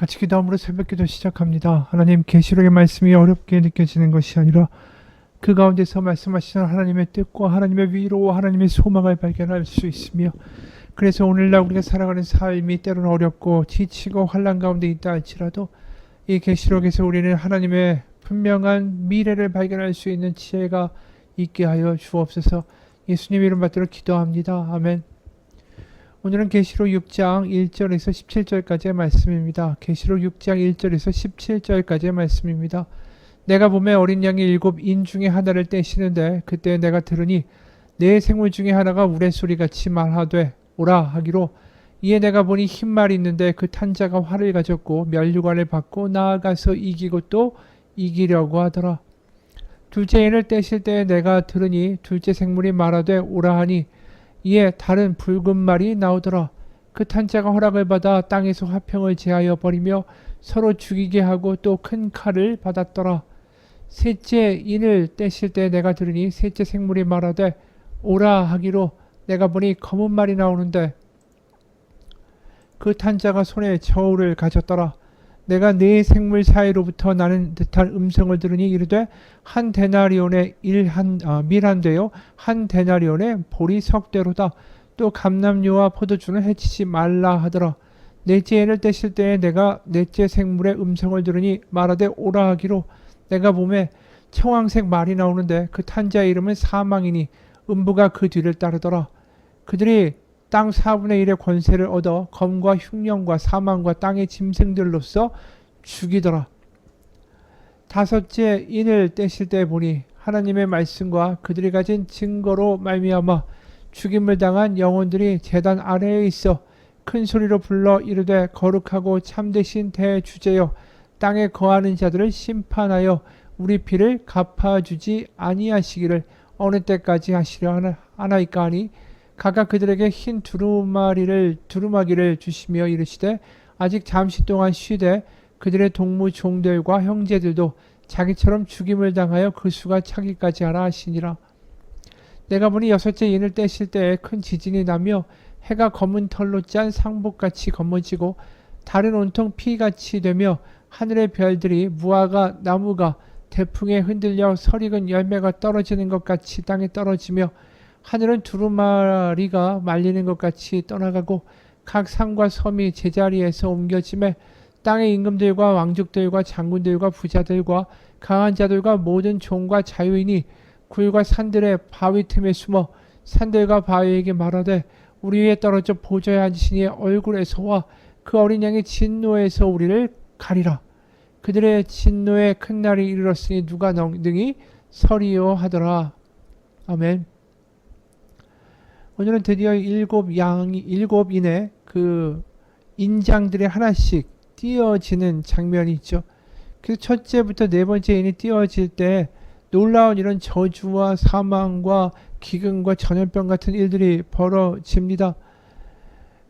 같이 기도함으로 새벽기도 시작합니다. 하나님, 계시록의 말씀이 어렵게 느껴지는 것이 아니라 그 가운데서 말씀하시는 하나님의 뜻과 하나님의 위로와 하나님의 소망을 발견할 수 있으며, 그래서 오늘날 우리가 살아가는 삶이 때로는 어렵고 지치고 환난 가운데 있다 할지라도 이 계시록에서 우리는 하나님의 분명한 미래를 발견할 수 있는 지혜가 있게 하여 주옵소서. 예수님 이름 받들어 기도합니다. 아멘. 오늘은 계시록 6장 1절에서 17절까지의 말씀입니다. 계시록 6장 1절에서 17절까지의 말씀입니다. 내가 봄에 어린 양이 7인 중에 하나를 떼시는데 그때 내가 들으니 네 생물 중에 하나가 우레소리같이 말하되 오라 하기로, 이에 내가 보니 흰 말이 있는데 그 탄 자가 활을 가졌고 면류관을 받고 나아가서 이기고 또 이기려고 하더라. 둘째 인을 떼실 때에 내가 들으니 둘째 생물이 말하되 오라 하니, 이에 다른 붉은 말이 나오더라. 그 탄 자가 허락을 받아 땅에서 화평을 제하여 버리며 서로 죽이게 하고 또 큰 칼을 받았더라. 셋째 인을 떼실 때 내가 들으니 셋째 생물이 말하되 오라 하기로, 내가 보니 검은 말이 나오는데 그 탄 자가 손에 저울을 가졌더라. 내가 네 생물 사이로부터 나는 듯한 음성을 들으니 이르되 한 데나리온에 밀한되요 한 데나리온에 보리 석대로다. 또 감람류와 포도주는 해치지 말라 하더라. 넷째 인을 떼실 때에 내가 넷째 생물의 음성을 들으니 말하되 오라 하기로, 내가 봄에 청황색 말이 나오는데 그 탄 자의 이름은 사망이니 음부가 그 뒤를 따르더라. 그들이 땅 4분의 1의 권세를 얻어 검과 흉령과 사망과 땅의 짐승들로서 죽이더라. 다섯째 인을 떼실 때 보니 하나님의 말씀과 그들이 가진 증거로 말미암아 죽임을 당한 영혼들이 제단 아래에 있어 큰 소리로 불러 이르되 거룩하고 참되신 대주제여, 땅에 거하는 자들을 심판하여 우리 피를 갚아주지 아니하시기를 어느 때까지 하시려 하나이까 하니, 각각 그들에게 흰 두루마기를 주시며 이르시되 아직 잠시 동안 쉬되 그들의 동무 종들과 형제들도 자기처럼 죽임을 당하여 그 수가 차기까지 하라 하시니라. 내가 보니 여섯째 인을 떼실 때에 큰 지진이 나며 해가 검은 털로 짠 상복같이 검어지고 달은 온통 피같이 되며 하늘의 별들이 무화과 나무가 대풍에 흔들려 설익은 열매가 떨어지는 것 같이 땅에 떨어지며 하늘은 두루마리가 말리는 것 같이 떠나가고 각 산과 섬이 제자리에서 옮겨짐에 땅의 임금들과 왕족들과 장군들과 부자들과 강한 자들과 모든 종과 자유인이 굴과 산들의 바위 틈에 숨어 산들과 바위에게 말하되 우리 위에 떨어져 보좌에 앉으신 이의 얼굴에서와 그 어린 양의 진노에서 우리를 가리라. 그들의 진노의 큰 날이 이르렀으니 누가 능히 서리요 하더라. 아멘. 오늘은 드디어 7인의 그 인장들의 하나씩 띄어지는 장면이 있죠. 그래서 첫째부터 네 번째 인이 띄어질 때 놀라운 이런 저주와 사망과 기근과 전염병 같은 일들이 벌어집니다.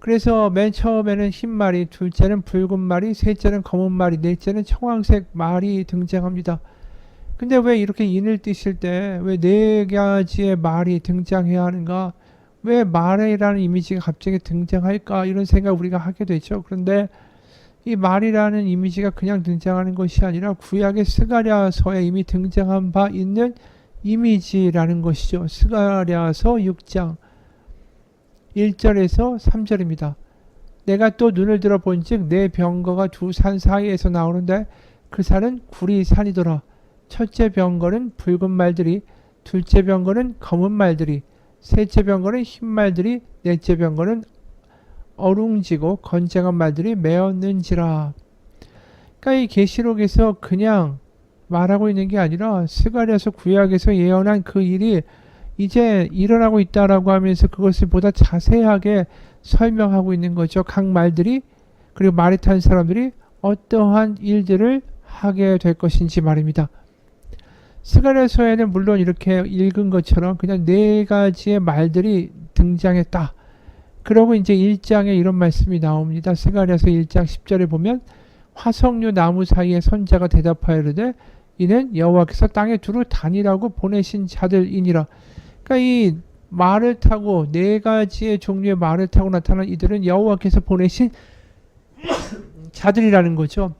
그래서 맨 처음에는 흰 말이, 둘째는 붉은 말이, 셋째는 검은 말이, 넷째는 청황색 말이 등장합니다. 근데 왜 이렇게 인을 띄실 때 왜 네 가지의 말이 등장해야 하는가? 왜 말이라는 이미지가 갑자기 등장할까? 이런 생각 우리가 하게 되죠. 그런데 이 말이라는 이미지가 그냥 등장하는 것이 아니라 구약의 스가랴서에 이미 등장한 바 있는 이미지라는 것이죠. 스가랴서 6장 1절에서 3절입니다. 내가 또 눈을 들어 본즉 내 병거가 두 산 사이에서 나오는데 그 산은 구리 산이더라. 첫째 병거는 붉은 말들이, 둘째 병거는 검은 말들이, 셋째 병거는 흰 말들이, 넷째 병거는 어룽지고 건장한 말들이 메었는지라. 그러니까 이 계시록에서 그냥 말하고 있는 게 아니라 스가랴서 구약에서 예언한 그 일이 이제 일어나고 있다라고 하면서 그것을 보다 자세하게 설명하고 있는 거죠. 각 말들이, 그리고 말에 탄 사람들이 어떠한 일들을 하게 될 것인지 말입니다. 스가랴서에는 물론 이렇게 읽은 것처럼 그냥 네 가지의 말들이 등장했다. 그러고 이제 1장에 이런 말씀이 나옵니다. 스가랴서 1장 10절에 보면 화석류 나무 사이에 선자가 대답하여 이르되 이는 여호와께서 땅에 두루 다니라고 보내신 자들이니라. 그러니까 이 말을 타고 네 가지의 종류의 말을 타고 나타난 이들은 여호와께서 보내신 자들이라는 거죠.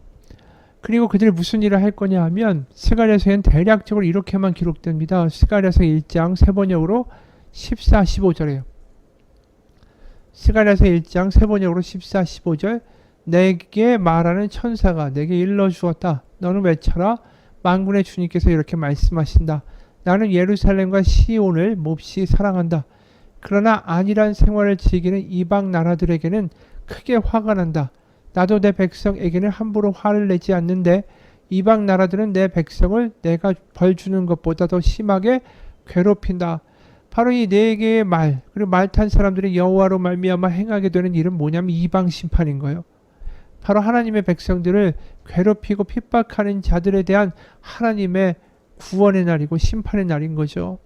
그리고 그들이 무슨 일을 할 거냐 하면 스가랴서에는 대략적으로 이렇게만 기록됩니다. 스가랴서 1장 세번역으로 14, 15절이에요. 스가랴서 1장 세번역으로 14, 15절 내게 말하는 천사가 내게 일러주었다. 너는 외쳐라. 만군의 주님께서 이렇게 말씀하신다. 나는 예루살렘과 시온을 몹시 사랑한다. 그러나 안일한 생활을 즐기는 이방 나라들에게는 크게 화가 난다. 나도 내 백성에게는 함부로 화를 내지 않는데 이방 나라들은 내 백성을 내가 벌 주는 것보다 더 심하게 괴롭힌다. 바로 이 네 개의 말, 그리고 말 탄 사람들이 여호와로 말미암아 행하게 되는 일은 뭐냐면 이방 심판인 거예요. 바로 하나님의 백성들을 괴롭히고 핍박하는 자들에 대한 하나님의 구원의 날이고 심판의 날인 거죠.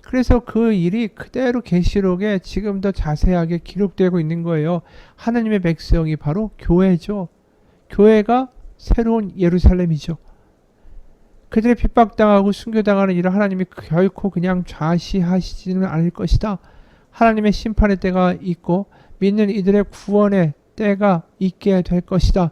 그래서 그 일이 그대로 계시록에 지금 더 자세하게 기록되고 있는 거예요. 하나님의 백성이 바로 교회죠. 교회가 새로운 예루살렘이죠. 그들이 핍박당하고 순교당하는 일을 하나님이 결코 그냥 좌시하시지는 않을 것이다. 하나님의 심판의 때가 있고 믿는 이들의 구원의 때가 있게 될 것이다.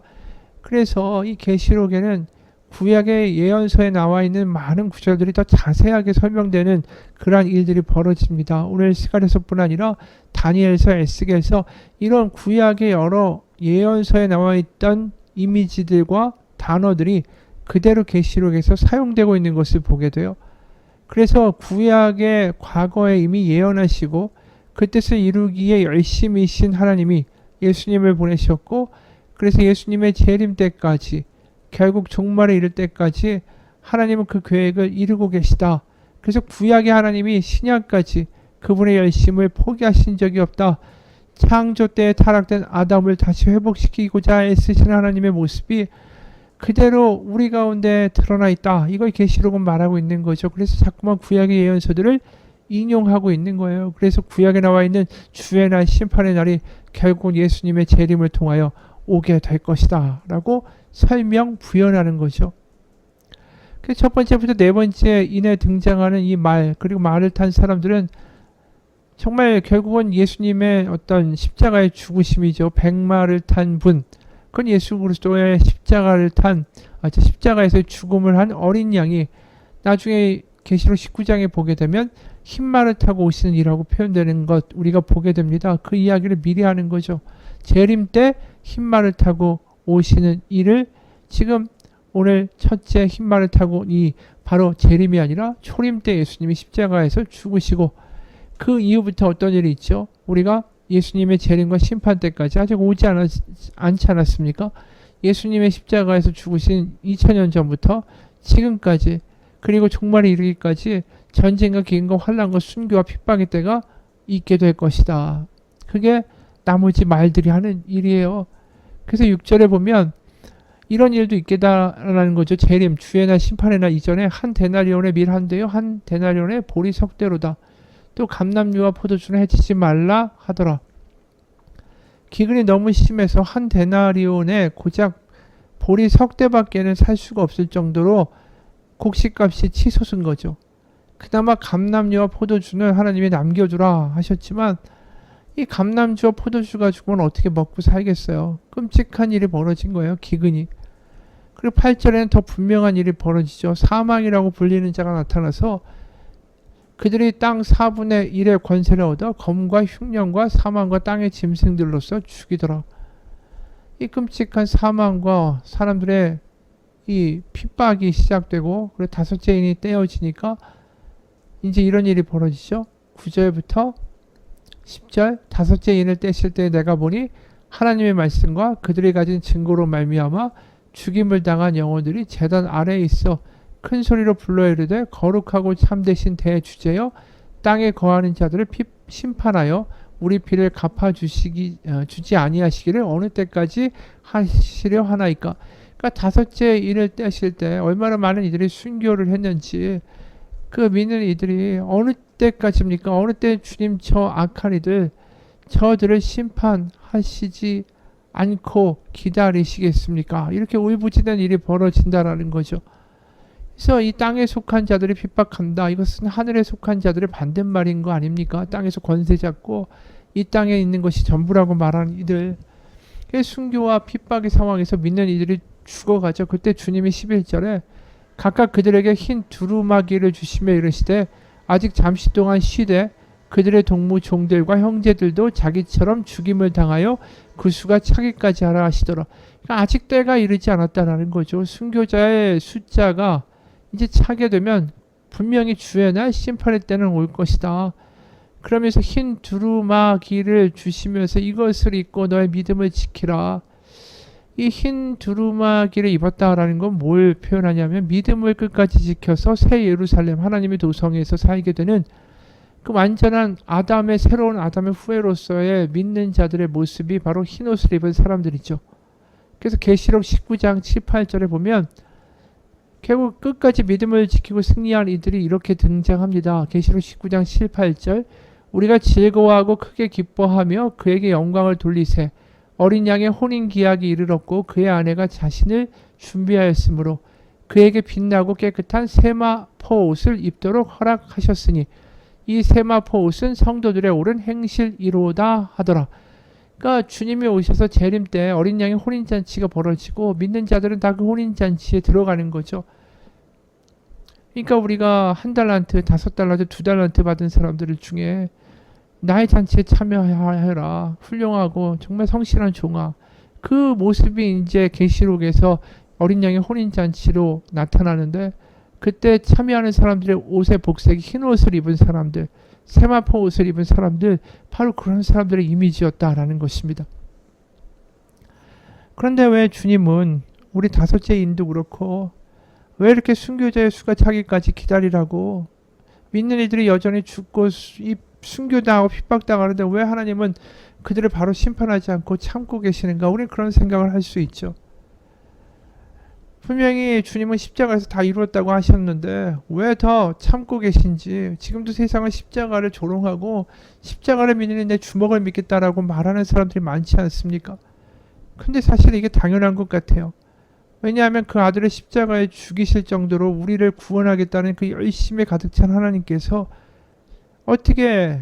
그래서 이 계시록에는 구약의 예언서에 나와 있는 많은 구절들이 더 자세하게 설명되는 그러한 일들이 벌어집니다. 오늘 스가랴서뿐 아니라 다니엘서, 에스겔서 이런 구약의 여러 예언서에 나와 있던 이미지들과 단어들이 그대로 계시록에서 사용되고 있는 것을 보게 돼요. 그래서 구약의 과거에 이미 예언하시고 그 뜻을 이루기에 열심이신 하나님이 예수님을 보내셨고 그래서 예수님의 재림 때까지 결국 종말에 이를 때까지 하나님은 그 계획을 이루고 계시다. 그래서 구약의 하나님이 신약까지 그분의 열심을 포기하신 적이 없다. 창조 때에 타락된 아담을 다시 회복시키고자 애쓰시는 하나님의 모습이 그대로 우리 가운데 드러나 있다. 이걸 계시록은 말하고 있는 거죠. 그래서 자꾸만 구약의 예언서들을 인용하고 있는 거예요. 그래서 구약에 나와 있는 주의 날, 심판의 날이 결국 예수님의 재림을 통하여 오게 될 것이다 라고 설명 부연하는 거죠. 그 첫 번째부터 네 번째 인에 등장하는 이 말, 그리고 말을 탄 사람들은 정말 결국은 예수님의 어떤 십자가의 죽으심이죠. 백마를 탄 분, 그건 예수 그리스도의 십자가에서 죽음을 한 어린 양이 나중에 계시록 19장에 보게 되면 흰말을 타고 오시는 이라고 표현되는 것 우리가 보게 됩니다. 그 이야기를 미리 하는 거죠. 재림 때 흰말을 타고 오시는 이를 지금 오늘 첫째 흰말을 타고 이 바로 재림이 아니라 초림 때 예수님이 십자가에서 죽으시고 그 이후부터 어떤 일이 있죠? 우리가 예수님의 재림과 심판 때까지 아직 오지 않지 않았습니까? 예수님의 십자가에서 죽으신 2000년 전부터 지금까지 그리고 종말에 이르기까지 전쟁과 기근과 환난과 순교와 핍박의 때가 있게 될 것이다. 그게 나머지 말들이 하는 일이에요. 그래서 6절에 보면 이런 일도 있겠다라는 거죠. 재림, 주의 날, 심판의 날 이전에 한 데나리온의 밀 한 대요, 한 데나리온의 보리 석대로다. 또 감람류와 포도주는 해치지 말라 하더라. 기근이 너무 심해서 한 데나리온에 고작 보리 석대밖에는 살 수가 없을 정도로 곡식값이 치솟은 거죠. 그나마 감람류와 포도주는 하나님이 남겨주라 하셨지만 이 감람주와 포도주가 죽으면 어떻게 먹고 살겠어요. 끔찍한 일이 벌어진 거예요. 기근이. 그리고 8절에는 더 분명한 일이 벌어지죠. 사망이라고 불리는 자가 나타나서 그들이 땅 4분의 1의 권세를 얻어 검과 흉년과 사망과 땅의 짐승들로서 죽이더라. 이 끔찍한 사망과 사람들의 이 핍박이 시작되고 그리고 다섯째 인이 떼어지니까 이제 이런 일이 벌어지죠. 9절부터 10절 다섯째 인을 떼실 때 내가 보니 하나님의 말씀과 그들이 가진 증거로 말미암아 죽임을 당한 영혼들이 제단 아래에 있어 큰 소리로 불러 이르되 거룩하고 참되신 대주제여 땅에 거하는 자들을 심판하여 우리 피를 갚아주지 아니하시기를 어느 때까지 하시려 하나이까. 그러니까 다섯째 인을 떼실 때 얼마나 많은 이들이 순교를 했는지 그 믿는 이들이 어느 때까지입니까? 어느 때 주님 저 악한 이들 저들을 심판하시지 않고 기다리시겠습니까? 이렇게 울부짖는 일이 벌어진다라는 거죠. 그래서 이 땅에 속한 자들이 핍박한다. 이것은 하늘에 속한 자들의 반대말인 거 아닙니까? 땅에서 권세 잡고 이 땅에 있는 것이 전부라고 말하는 이들. 순교와 핍박의 상황에서 믿는 이들이 죽어가죠. 그때 주님이 11절에 각각 그들에게 흰 두루마기를 주시며 이르시되 아직 잠시 동안 쉬되 그들의 동무 종들과 형제들도 자기처럼 죽임을 당하여 그 수가 차기까지 하라 하시더라. 그러니까 아직 때가 이르지 않았다라는 거죠. 순교자의 숫자가 이제 차게 되면 분명히 주의 날 심판의 때는 올 것이다. 그러면서 흰 두루마기를 주시면서 이것을 입고 너의 믿음을 지키라. 이 흰 두루마기를 입었다라는 건 뭘 표현하냐면 믿음을 끝까지 지켜서 새 예루살렘 하나님의 도성에서 살게 되는 그 완전한 아담의 새로운 아담의 후예로서의 믿는 자들의 모습이 바로 흰 옷을 입은 사람들이죠. 그래서 계시록 19장 7, 8절에 보면 결국 끝까지 믿음을 지키고 승리한 이들이 이렇게 등장합니다. 계시록 19장 7, 8절 우리가 즐거워하고 크게 기뻐하며 그에게 영광을 돌리세 어린 양의 혼인 기약이 이르렀고 그의 아내가 자신을 준비하였으므로 그에게 빛나고 깨끗한 세마포 옷을 입도록 허락하셨으니 이 세마포 옷은 성도들의 옳은 행실이로다 하더라. 그러니까 주님이 오셔서 재림 때 어린 양의 혼인잔치가 벌어지고 믿는 자들은 다 그 혼인잔치에 들어가는 거죠. 그러니까 우리가 1달란트, 5달란트, 2달란트 받은 사람들 중에 나의 잔치에 참여하여라. 훌륭하고 정말 성실한 종아. 그 모습이 이제 계시록에서 어린 양의 혼인잔치로 나타나는데 그때 참여하는 사람들의 옷의 복색이 흰 옷을 입은 사람들, 세마포 옷을 입은 사람들, 바로 그런 사람들의 이미지였다라는 것입니다. 그런데 왜 주님은 우리 다섯째 인도 그렇고 왜 이렇게 순교자의 수가 차기까지 기다리라고 믿는 이들이 여전히 죽고 순교당하고 핍박당하는데 왜 하나님은 그들을 바로 심판하지 않고 참고 계시는가? 우리는 그런 생각을 할 수 있죠. 분명히 주님은 십자가에서 다 이루었다고 하셨는데 왜 더 참고 계신지. 지금도 세상은 십자가를 조롱하고 십자가를 믿는 내 주먹을 믿겠다라고 말하는 사람들이 많지 않습니까? 근데 사실 이게 당연한 것 같아요. 왜냐하면 그 아들을 십자가에 죽이실 정도로 우리를 구원하겠다는 그 열심에 가득 찬 하나님께서 어떻게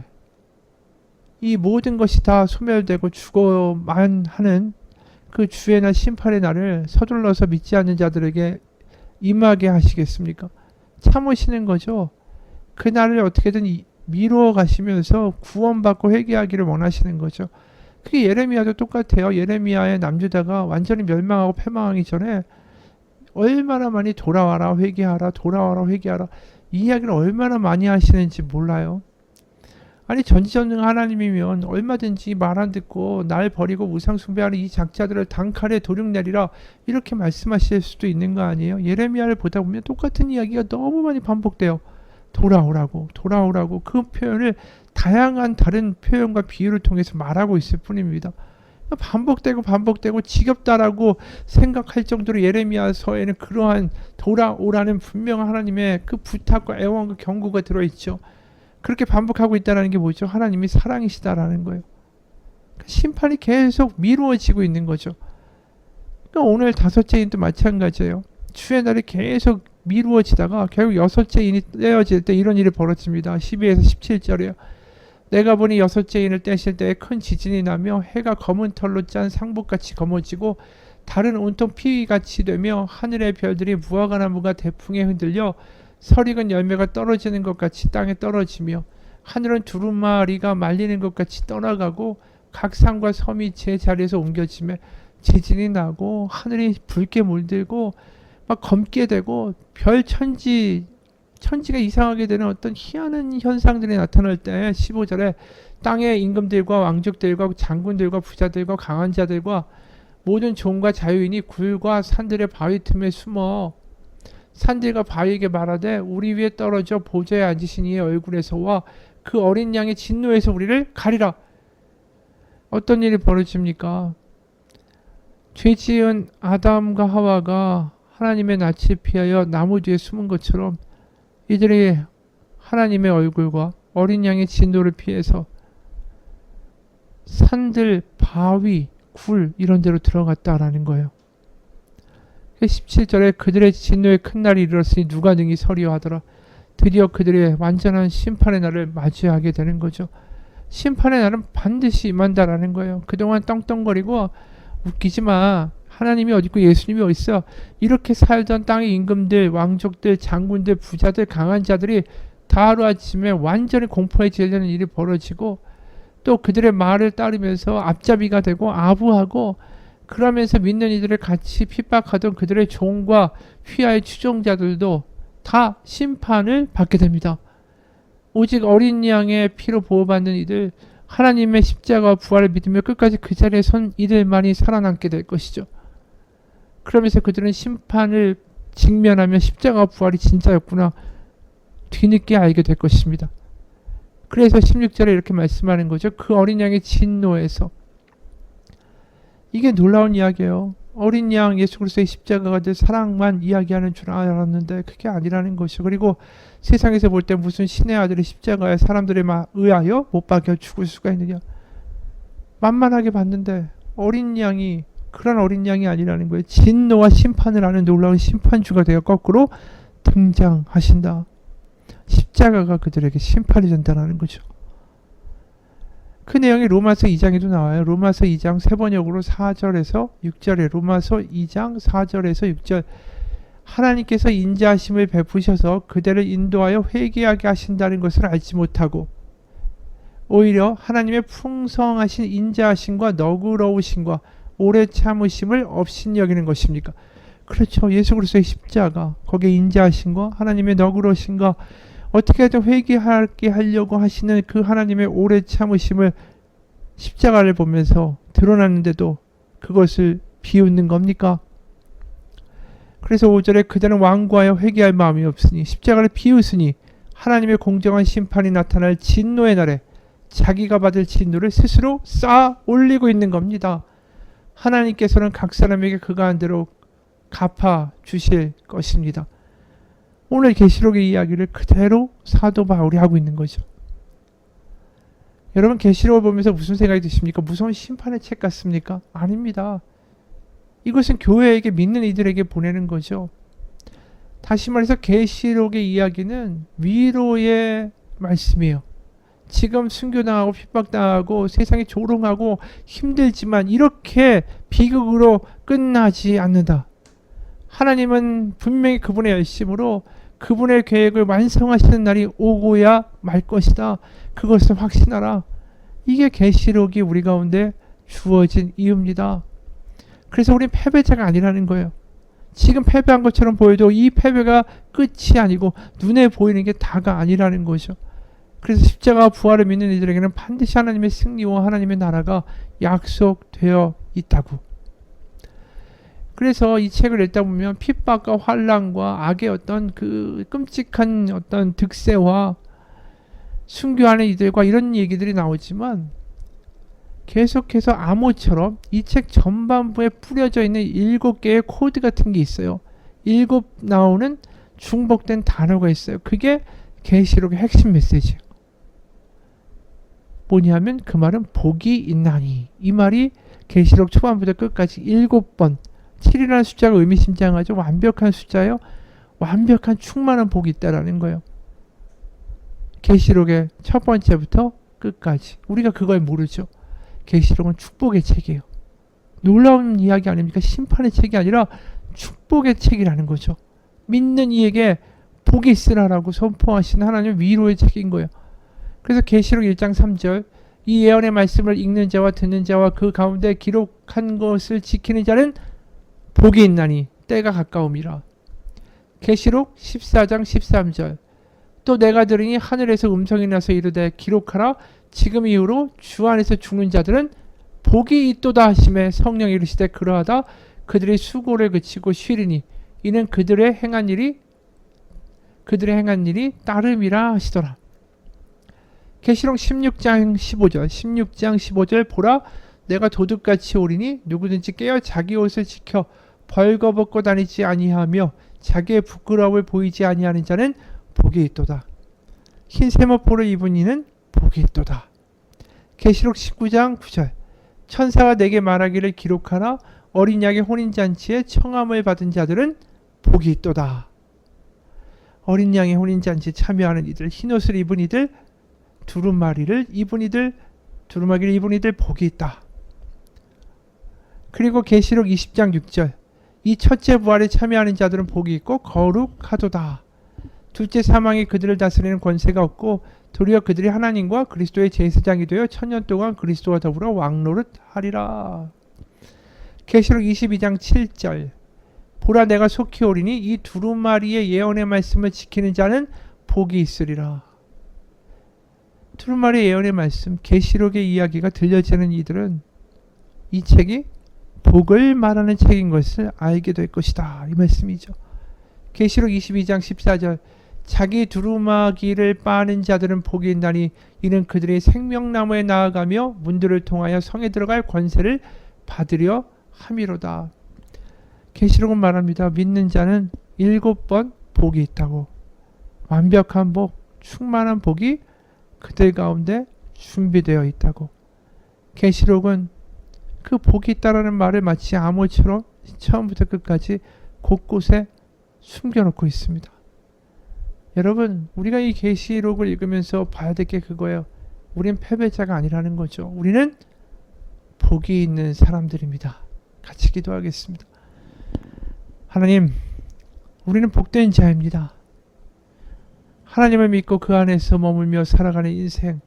이 모든 것이 다 소멸되고 죽어만 하는 그 주의 날 심판의 날을 서둘러서 믿지 않는 자들에게 임하게 하시겠습니까? 참으시는 거죠. 그 날을 어떻게든 미루어 가시면서 구원받고 회개하기를 원하시는 거죠. 그게 예레미야도 똑같아요. 예레미야의 남유다가 완전히 멸망하고 패망하기 전에 얼마나 많이 돌아와라 회개하라 돌아와라 회개하라 이 이야기를 얼마나 많이 하시는지 몰라요. 아니 전지전능 하나님이면 얼마든지 말 안 듣고 날 버리고 우상 숭배하는 이 작자들을 단칼에 도륙내리라 이렇게 말씀하실 수도 있는 거 아니에요? 예레미야를 보다 보면 똑같은 이야기가 너무 많이 반복돼요. 돌아오라고 그 표현을 다양한 다른 표현과 비유를 통해서 말하고 있을 뿐입니다. 반복되고 지겹다라고 생각할 정도로 예레미야서에는 그러한 돌아오라는 분명한 하나님의 그 부탁과 애원과 경고가 들어있죠. 그렇게 반복하고 있다는 게 뭐죠? 하나님이 사랑이시다라는 거예요. 심판이 계속 미루어지고 있는 거죠. 그러니까 오늘 다섯째 인도 마찬가지예요. 주의 날이 계속 미루어지다가 결국 여섯째 인이 떼어질 때 이런 일이 벌어집니다. 12에서 17절이에요. 내가 보니 여섯째 인을 떼실 때에 큰 지진이 나며 해가 검은 털로 짠 상복같이 검어지고 달은 온통 피위같이 되며 하늘의 별들이 무화과나무가 대풍에 흔들려 설익은 열매가 떨어지는 것 같이 땅에 떨어지며 하늘은 두루마리가 말리는 것 같이 떠나가고 각 산과 섬이 제 자리에서 옮겨지며 지진이 나고 하늘이 붉게 물들고 막 검게 되고 별 천지가 이상하게 되는 어떤 희한한 현상들이 나타날 때 15절에 땅의 임금들과 왕족들과 장군들과 부자들과 강한 자들과 모든 종과 자유인이 굴과 산들의 바위 틈에 숨어 산들과 바위에게 말하되 우리 위에 떨어져 보좌에 앉으신 이의 얼굴에서와 그 어린 양의 진노에서 우리를 가리라. 어떤 일이 벌어집니까? 죄지은 아담과 하와가 하나님의 낯을 피하여 나무 뒤에 숨은 것처럼 이들이 하나님의 얼굴과 어린 양의 진노를 피해서 산들, 바위, 굴 이런 데로 들어갔다라는 거예요. 17절에 그들의 진노의 큰 날이 이르렀으니 누가 능히 서리요 하더라. 드디어 그들의 완전한 심판의 날을 맞이하게 되는 거죠. 심판의 날은 반드시 임한다라는 거예요. 그동안 떵떵거리고 웃기지 마. 하나님이 어디 있고 예수님이 어디 있어. 이렇게 살던 땅의 임금들, 왕족들, 장군들, 부자들, 강한 자들이 다 하루아침에 완전히 공포에 질리는 일이 벌어지고 또 그들의 말을 따르면서 앞잡이가 되고 아부하고 그러면서 믿는 이들을 같이 핍박하던 그들의 종과 휘하의 추종자들도 다 심판을 받게 됩니다. 오직 어린 양의 피로 보호받는 이들, 하나님의 십자가와 부활을 믿으며 끝까지 그 자리에 선 이들만이 살아남게 될 것이죠. 그러면서 그들은 심판을 직면하며 십자가와 부활이 진짜였구나 뒤늦게 알게 될 것입니다. 그래서 16절에 이렇게 말씀하는 거죠. 그 어린 양의 진노에서. 이게 놀라운 이야기예요. 어린 양 예수 그리스도의 십자가가 될 사랑만 이야기하는 줄 알았는데 그게 아니라는 것이죠. 그리고 세상에서 볼 때 무슨 신의 아들이 십자가에 사람들에 의하여 못 박혀 죽을 수가 있느냐. 만만하게 봤는데 어린 양이 그런 어린 양이 아니라는 거예요. 진노와 심판을 하는 놀라운 심판주가 되어 거꾸로 등장하신다. 십자가가 그들에게 심판이 된다는 거죠. 그 내용이 로마서 2장에도 나와요. 로마서 2장 세 번역으로 4절에서 6절에 로마서 2장 4절에서 6절 하나님께서 인자하심을 베푸셔서 그대를 인도하여 회개하게 하신다는 것을 알지 못하고 오히려 하나님의 풍성하신 인자하심과 너그러우심과 오래 참으심을 업신여기는 것입니까? 그렇죠. 예수 그리스도의 십자가 거기에 인자하심과 하나님의 너그러우심과 어떻게든 회개하게 하려고 하시는 그 하나님의 오래 참으심을 십자가를 보면서 드러났는데도 그것을 비웃는 겁니까? 그래서 5절에 그대는 완고하여 회개할 마음이 없으니 십자가를 비웃으니 하나님의 공정한 심판이 나타날 진노의 날에 자기가 받을 진노를 스스로 쌓아 올리고 있는 겁니다. 하나님께서는 각 사람에게 그가 한 대로 갚아 주실 것입니다. 오늘 계시록의 이야기를 그대로 사도 바울이 하고 있는 거죠. 여러분 계시록을 보면서 무슨 생각이 드십니까? 무서운 심판의 책 같습니까? 아닙니다. 이것은 교회에게 믿는 이들에게 보내는 거죠. 다시 말해서 계시록의 이야기는 위로의 말씀이에요. 지금 순교당하고 핍박당하고 세상이 조롱하고 힘들지만 이렇게 비극으로 끝나지 않는다. 하나님은 분명히 그분의 열심으로 그분의 계획을 완성하시는 날이 오고야 말 것이다. 그것을 확신하라. 이게 계시록이 우리 가운데 주어진 이유입니다. 그래서 우린 패배자가 아니라는 거예요. 지금 패배한 것처럼 보여도 이 패배가 끝이 아니고 눈에 보이는 게 다가 아니라는 거죠. 그래서 십자가와 부활을 믿는 이들에게는 반드시 하나님의 승리와 하나님의 나라가 약속되어 있다고. 그래서 이 책을 읽다 보면 핍박과 환난과 악의 어떤 그 끔찍한 어떤 득세와 순교하는 이들과 이런 얘기들이 나오지만 계속해서 암호처럼 이 책 전반부에 뿌려져 있는 7개의 코드 같은 게 있어요. 7 나오는 중복된 단어가 있어요. 그게 계시록의 핵심 메시지예요. 뭐냐면 그 말은 복이 있나니. 이 말이 계시록 초반부터 끝까지 7번 7이라는 숫자가 의미심장하죠. 완벽한 숫자요. 완벽한 충만한 복이 있다라는 거예요. 계시록의 첫 번째부터 끝까지. 우리가 그걸 모르죠. 계시록은 축복의 책이에요. 놀라운 이야기 아닙니까? 심판의 책이 아니라 축복의 책이라는 거죠. 믿는 이에게 복이 있으라라고 선포하신 하나님의 위로의 책인 거예요. 그래서 계시록 1장 3절 이 예언의 말씀을 읽는 자와 듣는 자와 그 가운데 기록한 것을 지키는 자는 복이 있나니 때가 가까움이라. 계시록 14장 13절 또 내가 들으니 하늘에서 음성이 나서 이르되 기록하라. 지금 이후로 주 안에서 죽는 자들은 복이 있도다 하심에 성령이 이르시되 그러하다. 그들이 수고를 그치고 쉬리니 이는 그들의 행한 일이 따름이라 하시더라. 계시록 16장 15절 보라 내가 도둑같이 오리니 누구든지 깨어 자기 옷을 지켜 벌거벗고 다니지 아니하며 자기의 부끄러움을 보이지 아니하는 자는 복이 있도다. 흰 세마포를 입은 이는 복이 있도다. 계시록 19장 9절 천사가 내게 말하기를 기록하라. 어린 양의 혼인잔치에 청함을 받은 자들은 복이 있도다. 어린 양의 혼인잔치에 참여하는 이들, 흰옷을 입은 이들, 두루마기를 입은 이들 복이 있다. 그리고 계시록 20장 6절. 이 첫째 부활에 참여하는 자들은 복이 있고 거룩하도다. 둘째 사망이 그들을 다스리는 권세가 없고 도리어 그들이 하나님과 그리스도의 제사장이 되어 천년 동안 그리스도와 더불어 왕노릇 하리라. 계시록 22장 7절. 보라 내가 속히 오리니 이 두루마리의 예언의 말씀을 지키는 자는 복이 있으리라. 두루마리의 예언의 말씀, 계시록의 이야기가 들려지는 이들은 이 책이 복을 말하는 책인 것을 알게 될 것이다. 이 말씀이죠. 계시록 22장 14절. 자기 두루마기를 빠는 자들은 복이 있나니 이는 그들이 생명나무에 나아가며 문들을 통하여 성에 들어갈 권세를 받으려 함이로다. 계시록은 말합니다. 믿는 자는 7번 복이 있다고. 완벽한 복, 충만한 복이 그들 가운데 준비되어 있다고. 계시록은 그 복이 있다라는 말을 마치 암호처럼 처음부터 끝까지 곳곳에 숨겨놓고 있습니다. 여러분, 우리가 이 계시록을 읽으면서 봐야 될 게 그거예요. 우린 패배자가 아니라는 거죠. 우리는 복이 있는 사람들입니다. 같이 기도하겠습니다. 하나님, 우리는 복된 자입니다. 하나님을 믿고 그 안에서 머물며 살아가는 인생,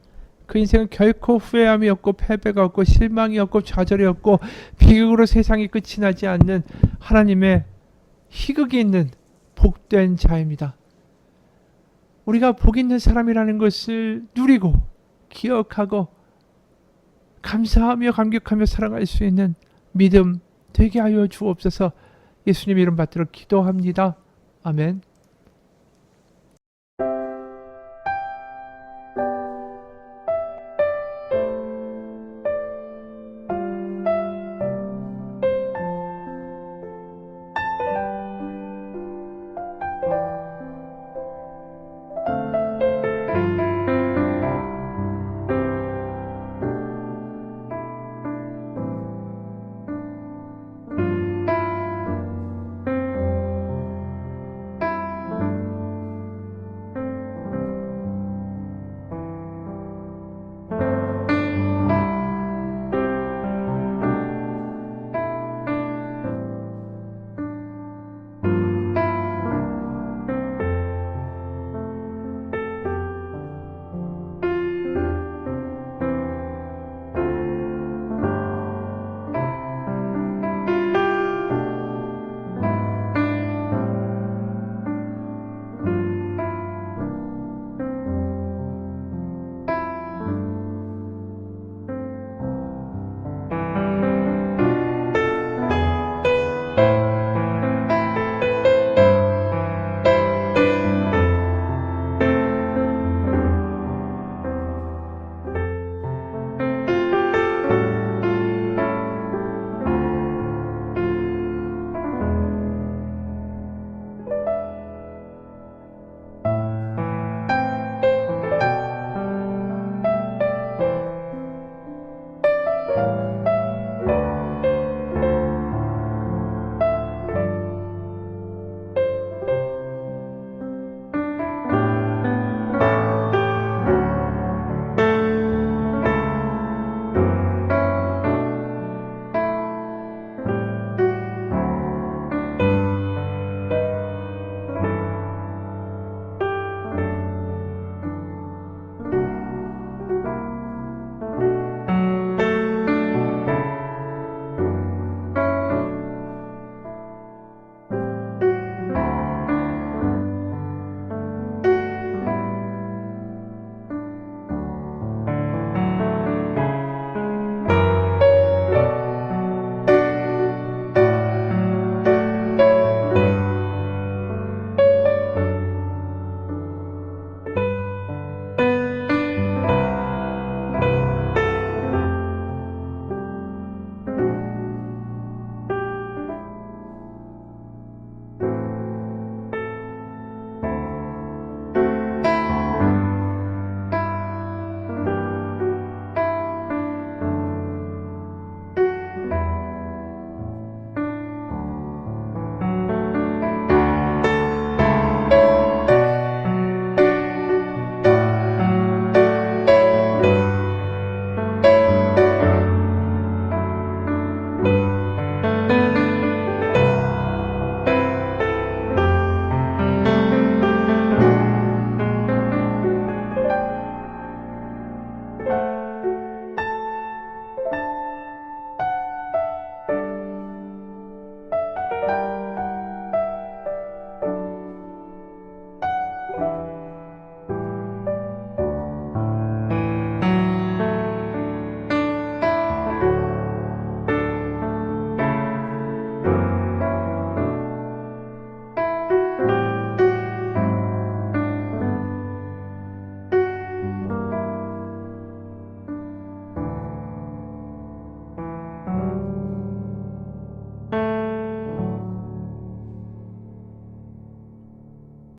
그 인생은 결코 후회함이 없고 패배가 없고 실망이 없고 좌절이 없고 비극으로 세상이 끝이 나지 않는 하나님의 희극이 있는 복된 자입니다. 우리가 복 있는 사람이라는 것을 누리고 기억하고 감사하며 감격하며 살아갈 수 있는 믿음 되게 하여 주옵소서. 예수님 이름 받들어 기도합니다. 아멘.